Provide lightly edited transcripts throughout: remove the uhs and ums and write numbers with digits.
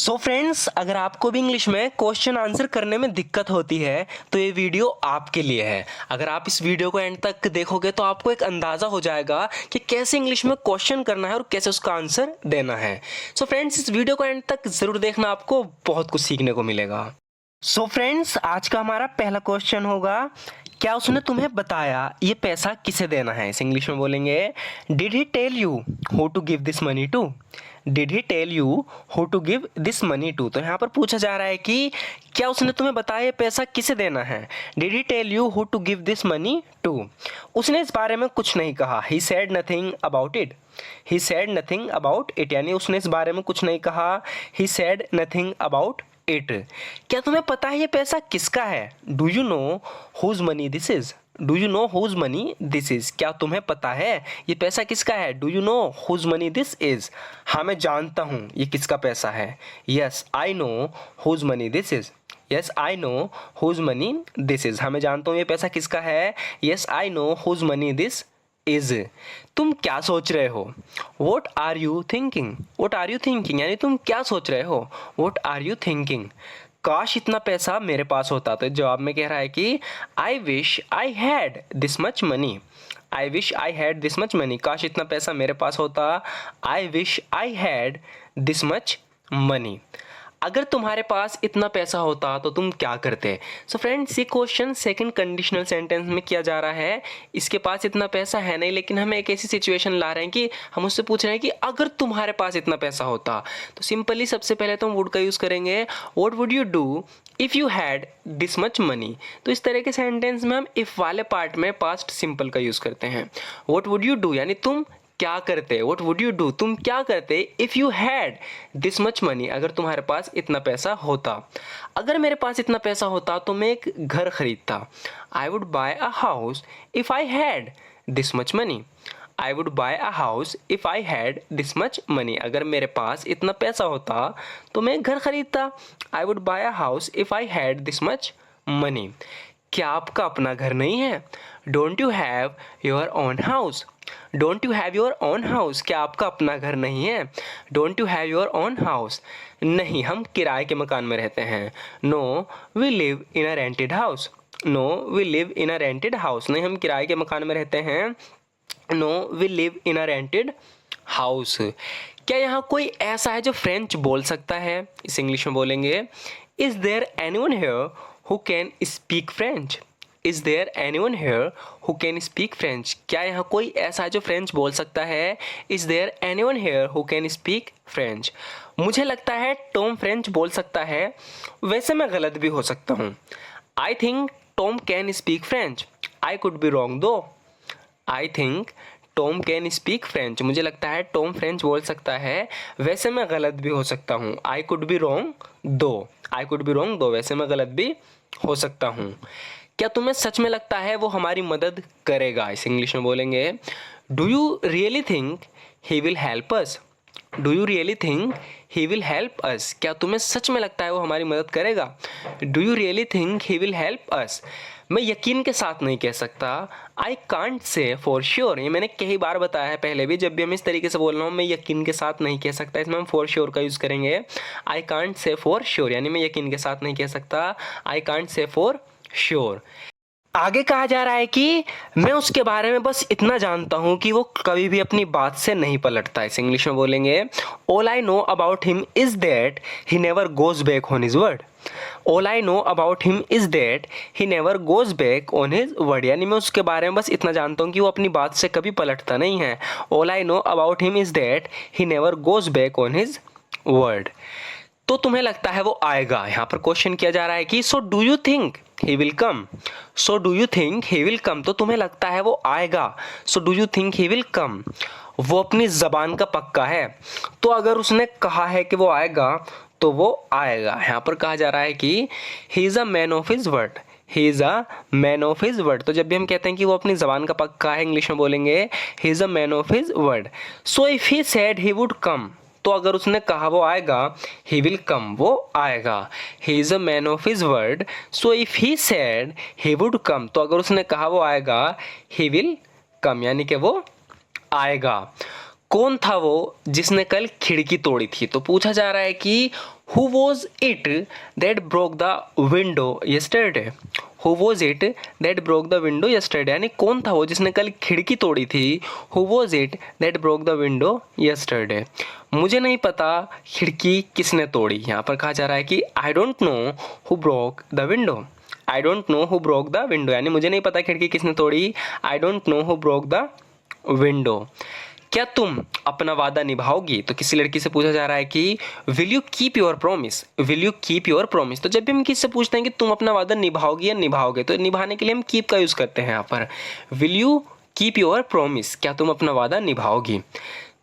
So friends, अगर आपको भी इंग्लिश में क्वेश्चन आंसर करने में दिक्कत होती है तो ये वीडियो आपके लिए है। अगर आप इस वीडियो को एंड तक देखोगे तो आपको एक अंदाज़ा हो जाएगा कि कैसे इंग्लिश में क्वेश्चन करना है और कैसे उसका आंसर देना है। सो फ्रेंड्स, इस वीडियो को एंड तक ज़रूर देखना, आपको बहुत कुछ सीखने को मिलेगा। सो फ्रेंड्स, आज का हमारा पहला क्वेश्चन होगा, क्या उसने तुम्हें बताया ये पैसा किसे देना है? इस इंग्लिश में बोलेंगे, did he tell you who to give this money to? Did he tell you who to give this money to? तो यहाँ पर पूछा जा रहा है कि क्या उसने तुम्हें बताया ये पैसा किसे देना है? Did he tell you who to give this money to? उसने इस बारे में कुछ नहीं कहा। He said nothing about it. He said nothing about it, यानी उसने इस बारे में कुछ नहीं कहा। He said nothing about it. क्या तुम्हें पता है ये पैसा किसका है? Do you know whose money this is? Do you know whose money this is? क्या तुम्हें पता है ये पैसा किसका है? Do you know whose money this is? हाँ, मैं जानता हूँ ये किसका पैसा है। Yes I know whose money this is. Yes I know whose money this is. हाँ, मैं जानता हूँ ये पैसा किसका है। Yes I know whose money this is. तुम क्या सोच रहे हो? What are you thinking? What are you thinking, यानी तुम क्या सोच रहे हो? What are you thinking? काश इतना पैसा मेरे पास होता। तो जवाब में कह रहा है कि I wish I had this much money. I wish I had this much money. काश इतना पैसा मेरे पास होता। I wish I had this much money. अगर तुम्हारे पास इतना पैसा होता तो तुम क्या करते? सो फ्रेंड्स, ये क्वेश्चन सेकंड कंडीशनल सेंटेंस में किया जा रहा है। इसके पास इतना पैसा है नहीं, लेकिन हम एक ऐसी सिचुएशन ला रहे हैं कि हम उससे पूछ रहे हैं कि अगर तुम्हारे पास इतना पैसा होता। तो सिंपली सबसे पहले तो हम वुड का यूज़ करेंगे। What would you do if you had this much money? तो इस तरह के सेंटेंस में हम इफ़ वाले पार्ट में पास्ट सिंपल का यूज़ करते हैं। व्हाट वुड यू डू, यानी तुम क्या करते? व्हाट वुड यू डू, तुम क्या करते? If you had this much money, अगर तुम्हारे पास इतना पैसा होता। अगर मेरे पास इतना पैसा होता तो मैं एक घर खरीदता। I would buy a house if I had this much money. I would buy a house if I had this much money. अगर मेरे पास इतना पैसा होता तो मैं एक घर खरीदता। I would buy a house if I had this much money. क्या आपका अपना घर नहीं है? Don't you have your own house? Don't you have your own house, क्या आपका अपना घर नहीं है? Don't you have your own house? नहीं, हम किराए के मकान में रहते हैं। No we live in a rented house. No we live in a rented house, नहीं हम किराए के मकान में रहते हैं। No we live in a rented house. क्या यहाँ कोई ऐसा है जो फ्रेंच बोल सकता है? इस इंग्लिश में बोलेंगे, is there anyone here who can speak French? Is there anyone here who can speak French? क्या यहाँ कोई ऐसा है जो फ्रेंच बोल सकता है? Is there anyone here who can speak French? मुझे लगता है टॉम फ्रेंच बोल सकता है, वैसे मैं गलत भी हो सकता हूँ। I think Tom can speak French. I could be wrong though. I think Tom can speak French, मुझे लगता है टॉम फ्रेंच बोल सकता है, वैसे मैं गलत भी हो सकता हूँ। आई could be wrong though. I could be wrong दो, वैसे मैं गलत भी हो सकता हूँ। क्या तुम्हें सच में लगता है वो हमारी मदद करेगा? इस इंग्लिश में बोलेंगे, do you really think he will help us? Do you really think he will help us? क्या तुम्हें सच में लगता है वो हमारी मदद करेगा? Do you really think he will help us? मैं यकीन के साथ नहीं कह सकता। I can't say for sure, ये मैंने कई बार बताया है पहले भी, जब भी हम इस तरीके से बोल रहा हूँ मैं यकीन के साथ नहीं कह सकता, इसमें हम फॉर श्योर का यूज़ करेंगे। I can't say for sure, यानी मैं यकीन के साथ नहीं कह सकता। I can't say for sure. आगे कहा जा रहा है कि मैं उसके बारे में बस इतना जानता हूँ कि वो कभी भी अपनी बात से नहीं पलटता। इस इंग्लिश में बोलेंगे, all I know about him is that he never goes back on his word. All I know about him is that he never goes back on his word, यानी मैं उसके बारे में बस इतना जानता हूँ कि वो अपनी बात से कभी पलटता नहीं है। All I know about him is that he never goes back on his word. तो तुम्हें लगता है वो आएगा। यहाँ पर क्वेश्चन किया जा रहा है कि so do you think he will come? So do you think he will come, तो तुम्हें लगता है वो आएगा। So do you think he will come? वो अपनी ज़बान का पक्का है, तो अगर उसने कहा है कि वो आएगा तो वो आएगा। यहाँ पर कहा जा रहा है कि he is a man of his word. He is a man of his word, तो जब भी हम कहते हैं कि वो अपनी ज़बान का पक्का है, इंग्लिश में बोलेंगे he is a man of his word. So if he said he would come, तो अगर उसने कहा वो आएगा, ही विल कम, वो आएगा। He is a man of his word, so if he said he would come, तो अगर उसने कहा वो आएगा, ही विल कम, यानी कि वो आएगा। कौन था वो जिसने कल खिड़की तोड़ी थी? तो पूछा जा रहा है कि who was it that broke the window yesterday? Who was it that broke the window yesterday? यानी कौन था वो जिसने कल खिड़की तोड़ी थी? Who was it that broke the window yesterday? मुझे नहीं पता खिड़की किसने तोड़ी। यहाँ पर कहा जा रहा है कि I don't know who broke the window. I don't know who broke the window यानी मुझे नहीं पता खिड़की किसने तोड़ी। I don't know who broke the window. क्या तुम अपना वादा निभाओगी? तो किसी लड़की से पूछा जा रहा है कि will you keep your promise? Will you keep your promise? तो जब भी हम किसी से पूछते हैं कि तुम अपना वादा निभाओगी या निभाओगे, तो निभाने के लिए हम कीप का यूज करते हैं। यहाँ पर will you keep your promise, क्या तुम अपना वादा निभाओगी?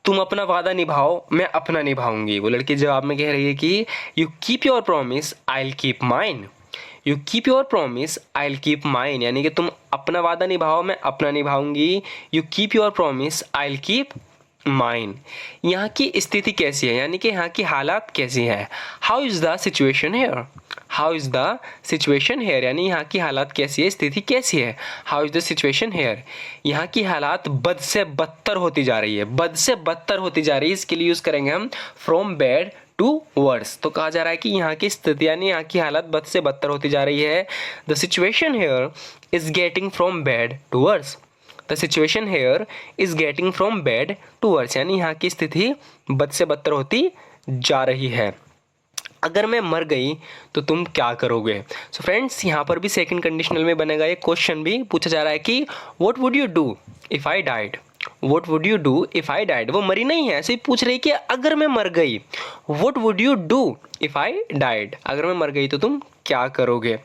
तुम अपना वादा निभाओ, मैं अपना निभाऊंगी। वो लड़की जवाब में कह रही है कि you keep your promise, I will keep mine. You keep your promise, I will keep mine, यानी कि तुम अपना वादा निभाओ, मैं अपना निभाऊंगी। You keep your promise, I will keep mine. यहाँ की स्थिति कैसी है, यानी कि यहाँ की हालात कैसी है? How is the situation here? How is the situation here, यानी यहाँ की हालात कैसी है, स्थिति कैसी है? How is the situation here? यहाँ की हालात बद से बदतर होती जा रही है। बद से बदतर होती जा रही है, इसके लिए यूज़ करेंगे हम फ्रॉम बैड टू वर्स। तो कहा जा रहा है कि यहाँ की स्थिति यानी यहाँ की हालत बद से बदतर होती जा रही है। The situation here is getting from bad to worse. The situation here is getting from bad to worse, यानी यहाँ की स्थिति बद से बदतर होती जा रही है। अगर मैं मर गई तो तुम क्या करोगे? सो फ्रेंड्स, यहाँ पर भी सेकंड कंडीशनल में बनेगा। ये क्वेश्चन भी पूछा जा रहा है कि what would you do if I died? What would you do if I died? वो मरी नहीं है, ऐसे ही पूछ रही कि अगर मैं मर गई, What would you do if I died? अगर मैं मर गई तो तुम क्या करोगे?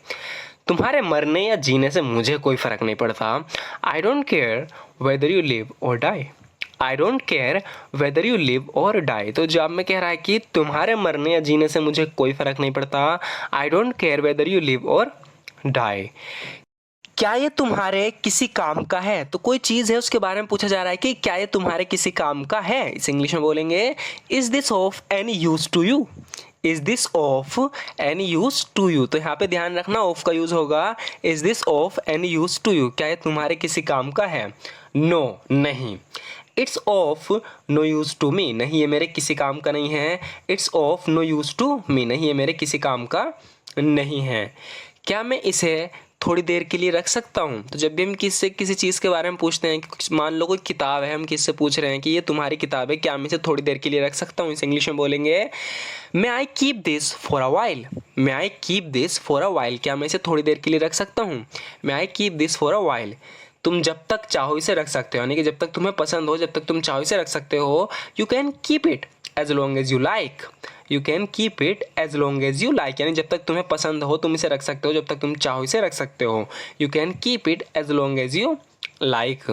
तुम्हारे मरने या जीने से मुझे कोई फर्क नहीं पड़ता। I don't care whether you live or die. I don't care whether you live or die. तो जवाब में कह रहा है कि तुम्हारे मरने या जीने से मुझे कोई फर्क नहीं पड़ता। I don't care whether you live or die. क्या ये तुम्हारे किसी काम का है? तो कोई चीज़ है उसके बारे में पूछा जा रहा है कि क्या ये तुम्हारे किसी काम का है? इस इंग्लिश में बोलेंगे is this of any use to you? Is this of any use to you? तो यहाँ पे ध्यान रखना ऑफ का यूज होगा। Is this of any use to you? क्या ये तुम्हारे किसी काम का है? नो, नहीं। It's of no use to me, नहीं ये मेरे किसी काम का नहीं है। It's of no use to me, नहीं ये मेरे किसी काम का नहीं है। क्या मैं इसे थोड़ी देर के लिए रख सकता हूँ? तो जब भी हम किसी चीज़ के बारे में पूछते हैं कि मान लो कोई किताब है, हम किससे पूछ रहे हैं कि ये तुम्हारी किताब है, क्या मैं इसे थोड़ी देर के लिए रख सकता हूँ? इस इंग्लिश में बोलेंगे may I keep this for a while. May I keep this for a while, क्या मैं इसे थोड़ी देर के लिए रख सकता हूँ? May I keep this for a while. तुम जब तक चाहो इसे रख सकते हो, यानी कि जब तक तुम्हें पसंद हो, जब तक तुम चाहो इसे रख सकते हो। You can keep it as long as you like. You can keep it as long as you like, यानी जब तक तुम्हें पसंद हो तुम इसे रख सकते हो, जब तक तुम चाहो इसे रख सकते हो। You can keep it as long as you like.